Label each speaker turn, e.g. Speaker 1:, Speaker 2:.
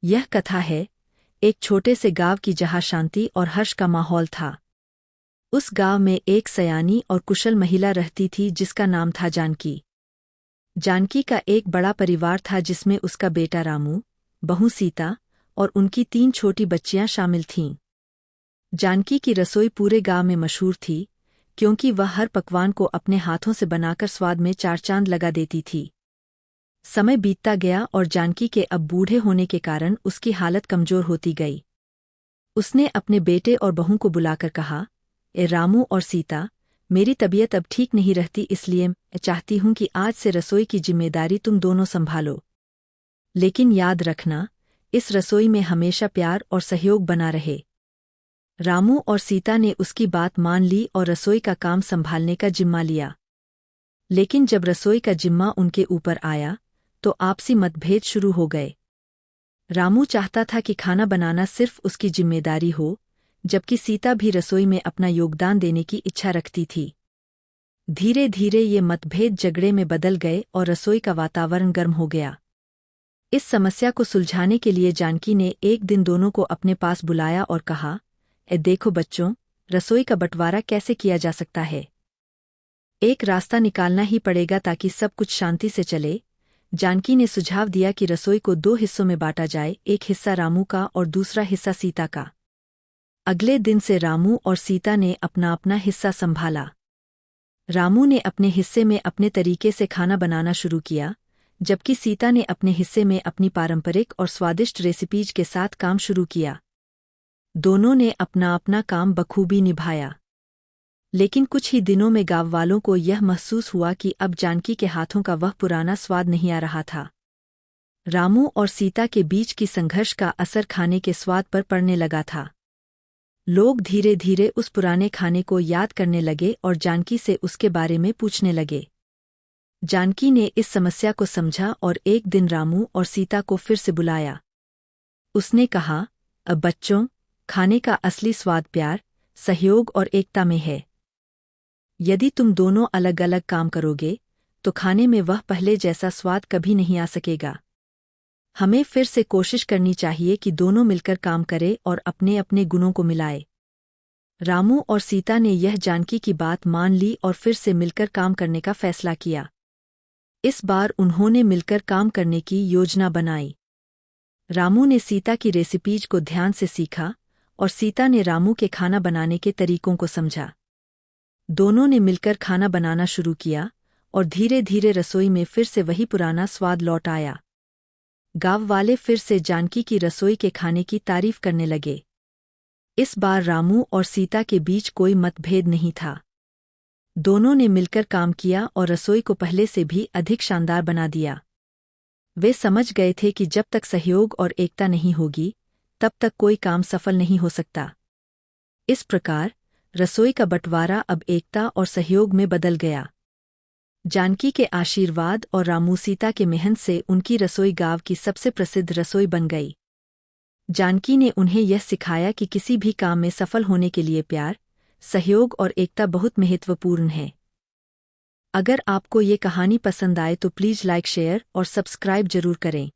Speaker 1: यह कथा है एक छोटे से गांव की जहाँ शांति और हर्ष का माहौल था। उस गांव में एक सयानी और कुशल महिला रहती थी जिसका नाम था जानकी। जानकी का एक बड़ा परिवार था जिसमें उसका बेटा रामू, बहू सीता और उनकी 3 छोटी बच्चियां शामिल थीं। जानकी की रसोई पूरे गांव में मशहूर थी क्योंकि वह हर पकवान को अपने हाथों से बनाकर स्वाद में 4 चांद लगा देती थी। समय बीतता गया और जानकी के अब बूढ़े होने के कारण उसकी हालत कमजोर होती गई। उसने अपने बेटे और बहू को बुलाकर कहा, ए रामू और सीता, मेरी तबीयत अब ठीक नहीं रहती, इसलिए मैं चाहती हूं कि आज से रसोई की जिम्मेदारी तुम दोनों संभालो। लेकिन याद रखना, इस रसोई में हमेशा प्यार और सहयोग बना रहे। रामू और सीता ने उसकी बात मान ली और रसोई का काम संभालने का जिम्मा लिया। लेकिन जब रसोई का जिम्मा उनके ऊपर आया तो आपसी मतभेद शुरू हो गए। रामू चाहता था कि खाना बनाना सिर्फ उसकी जिम्मेदारी हो, जबकि सीता भी रसोई में अपना योगदान देने की इच्छा रखती थी। धीरे धीरे ये मतभेद झगड़े में बदल गए और रसोई का वातावरण गर्म हो गया। इस समस्या को सुलझाने के लिए जानकी ने एक दिन दोनों को अपने पास बुलाया और कहा, ए देखो बच्चों, रसोई का बंटवारा कैसे किया जा सकता है। एक रास्ता निकालना ही पड़ेगा ताकि सब कुछ शांति से चले। जानकी ने सुझाव दिया कि रसोई को 2 हिस्सों में बांटा जाए, एक हिस्सा रामू का और दूसरा हिस्सा सीता का। अगले दिन से रामू और सीता ने अपना अपना हिस्सा संभाला। रामू ने अपने हिस्से में अपने तरीके से खाना बनाना शुरू किया, जबकि सीता ने अपने हिस्से में अपनी पारंपरिक और स्वादिष्ट रेसिपीज के साथ काम शुरू किया। दोनों ने अपना अपना काम बखूबी निभाया। लेकिन कुछ ही दिनों में गाँव वालों को यह महसूस हुआ कि अब जानकी के हाथों का वह पुराना स्वाद नहीं आ रहा था। रामू और सीता के बीच की संघर्ष का असर खाने के स्वाद पर पड़ने लगा था। लोग धीरे धीरे उस पुराने खाने को याद करने लगे और जानकी से उसके बारे में पूछने लगे। जानकी ने इस समस्या को समझा और एक दिन रामू और सीता को फिर से बुलाया। उसने कहा, अब बच्चों, खाने का असली स्वाद प्यार, सहयोग और एकता में है। यदि तुम दोनों अलग अलग काम करोगे तो खाने में वह पहले जैसा स्वाद कभी नहीं आ सकेगा। हमें फिर से कोशिश करनी चाहिए कि दोनों मिलकर काम करें और अपने अपने गुणों को मिलाएं। रामू और सीता ने यह जानकी की बात मान ली और फिर से मिलकर काम करने का फैसला किया। इस बार उन्होंने मिलकर काम करने की योजना बनाई। रामू ने सीता की रेसिपीज को ध्यान से सीखा और सीता ने रामू के खाना बनाने के तरीकों को समझा। दोनों ने मिलकर खाना बनाना शुरू किया और धीरे धीरे रसोई में फिर से वही पुराना स्वाद लौट आया। गाँव वाले फिर से जानकी की रसोई के खाने की तारीफ करने लगे। इस बार रामू और सीता के बीच कोई मतभेद नहीं था। दोनों ने मिलकर काम किया और रसोई को पहले से भी अधिक शानदार बना दिया। वे समझ गए थे कि जब तक सहयोग और एकता नहीं होगी, तब तक कोई काम सफल नहीं हो सकता। इस प्रकार रसोई का बंटवारा अब एकता और सहयोग में बदल गया। जानकी के आशीर्वाद और रामू सीता के मेहनत से उनकी रसोई गांव की सबसे प्रसिद्ध रसोई बन गई। जानकी ने उन्हें यह सिखाया कि किसी भी काम में सफल होने के लिए प्यार, सहयोग और एकता बहुत महत्वपूर्ण है। अगर आपको ये कहानी पसंद आए तो प्लीज़ लाइक, शेयर और सब्सक्राइब जरूर करें।